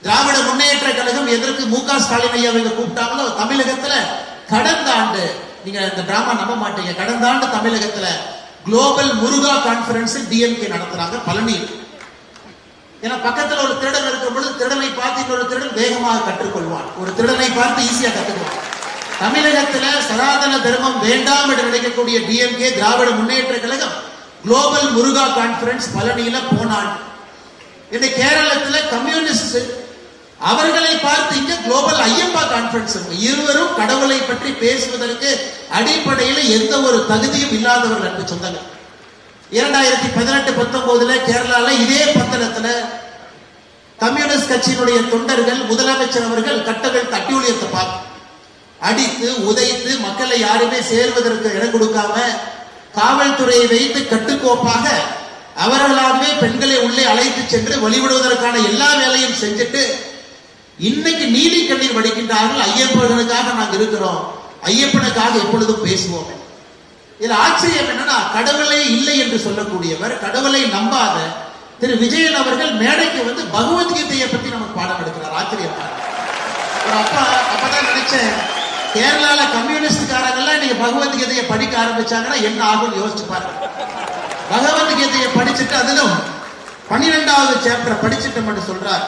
திராவிட முன்னேற்ற கழகம் எதற்கு மு.க. ஸ்டாலின் ஐயா அவங்க கூப்பிட்டாங்களோ, தமிழகத்துல கடந்த ஆண்டு, நீங்க இந்த டிராமா நம்ப மாட்டீங்க, கடந்த ஆண்டு தமிழகத்துல குளோபல் முருகா கான்பரன்ஸ் டிஎம்கே நடத்துறாங்க பழனியில். ஏன்னா பக்கத்துல ஒரு திருடன் இருக்கும் பொழுது திருடனை பார்த்து இன்னொரு திருடன் வேகமாக கற்றுக்கொள்வான், ஒரு திருடனை பார்த்து ஈஸியா கற்றுக்குவான். தமிழகத்துல சனாதன தர்மம் வேண்டாம் என்று நினைக்கக்கூடிய டிஎம்கே திராவிட முன்னேற்ற கழகம் குளோபல் முருகா கான்பரன்ஸ் பழனியில போனான். இந்த கேரளத்துல கம்யூனிஸ்ட் அவர்களை பார்த்து இங்க குளோபல் ஐயப்பா கான்பரன்ஸ். இருவரும் கடவுளை பற்றி பேசுவதற்கு அடிப்படையில் எந்த ஒரு தகுதியும் இல்லாதவர்கள் என்று சொன்னாங்க. 2018-19 கேரளால இதே பந்தளத்துல கம்யூனிஸ்ட் கட்சியினுடைய தொண்டர்கள் முதலமைச்சர் அவர்கள் கட்டவிழ்த்த அட்டூழியத்தை பார்த்து அடித்து உதைத்து மக்களை யாருமே சேர்வதற்கு இடம் கொடுக்காம காவல்துறையை வைத்து கட்டுக்கோப்பாக அவர்களாகவே பெண்களை உள்ளே அழைத்து சென்று வழிபடுவதற்கான எல்லா வேலையும் செஞ்சுட்டு இன்னைக்கு நீதி கண்ணீர் வடிக்கின்றார்கள். ஐயப்பனுக்காக நாங்கள் இருக்கிறோம், ஐயப்பனுக்காக எப்பொழுதும் பேசுவோம். இதுல ஆச்சரியம் என்னன்னா, கடவுளே இல்லை என்று சொல்லக்கூடியவர், கடவுளை நம்பாத திரு விஜயன் அவர்கள் மேடைக்கு வந்து பகவத்கீதையை பத்தி நமக்கு பாடம் எடுக்கிறார். ஆச்சரியமா ஒரு அப்பதான் நினைச்சேன், கேரளால கம்யூனிஸ்ட்காரங்கெல்லாம் இன்னைக்கு பகவத்கீதையை படிக்க ஆரம்பிச்சாங்கன்னா என்ன ஆகும் யோசிச்சு பாருங்க. பகவத்கீதையை படிச்சுட்டு அதிலும் 12வது சாப்டர் படிச்சுட்டு மட்டும் சொல்றார்,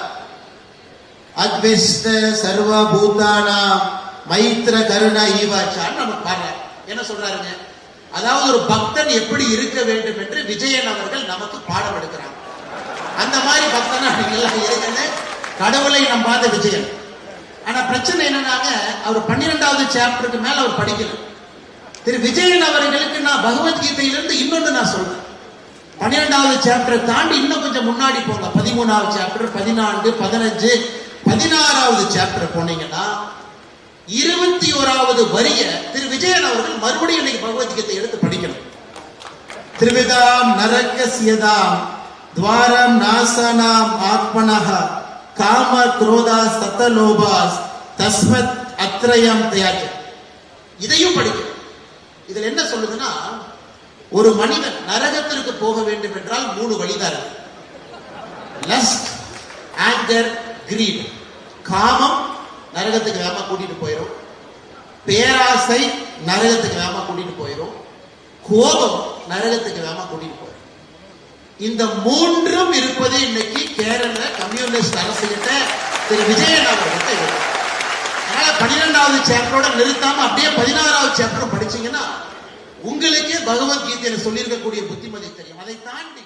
அத்விஷ்ட சர்வ பூதானா மைத்ர கருணா ஈவாச்சான்னு நமக்கு பாருங்க என்ன சொல்றாருங்க. அதாவது ஒரு பக்தன் எப்படி இருக்க வேண்டும் என்று விஜயன் அவர்கள் நமக்கு பாடம் எடுக்கிறாங்க. அந்த மாதிரி பக்தனா நீங்க எல்லாம் இருக்குன்னு கடவுளை நம்பாத விஜயன். ஆனா பிரச்சனை என்னன்னாங்க, அவர் 12வது சாப்டருக்கு மேல அவர் படிக்கல. திரு விஜயன் அவர்களுக்கு நான் பகவத்கீதையிலிருந்து இன்னொன்று நான் சொல்றேன். 12வது சாப்டரை தாண்டி இன்னும் கொஞ்சம் முன்னாடி போங்க, 13வது சாப்டர், 14, 15, 16வது சாப்டர் போனீங்கன்னா 21வது வரிய திரு விஜயன் அவர்கள் மறுபடியும் இன்னைக்கு பகவத்கீதை எடுத்து படிக்கணும். திரிவிதாம் நரகஸ்யதாம் துவாரம் நாசனாம் ஆத்மனஹ காம குரோதா சதலோபாஸ் தஸ்மத் அத்ரயம் தயாஜ. இதையும் படிக்கணும். இதுல என்ன சொல்லுதுன்னா, ஒரு மனிதன் நரகத்திற்கு போக வேண்டும் என்றால் 3 வழிதான் இருக்கு. Lust, anger, greed. காமம் நரகத்துக்கு வேகமா கூட்டிட்டு போயிடும், பேராசை நரகத்துக்கு வேகமா கூட்டிட்டு போயிடும், கோபம் நரகத்துக்கு வேகமா கூட்டிட்டு போயிடும். இந்த 3ம் இருப்பது இன்னைக்கு கேரள கம்யூனிஸ்ட் அரசு கிட்ட திரு விஜயன் அவர்கிட்ட இருக்கு. அதனால 12வது சாப்டரோட நிறுத்தாம அப்படியே 16வது சாப்டர் படிச்சீங்கன்னா உங்களுக்கே பகவத்கீதையில சொல்லியிருக்கக்கூடிய புத்திமதி தெரியும். அதை தாண்டி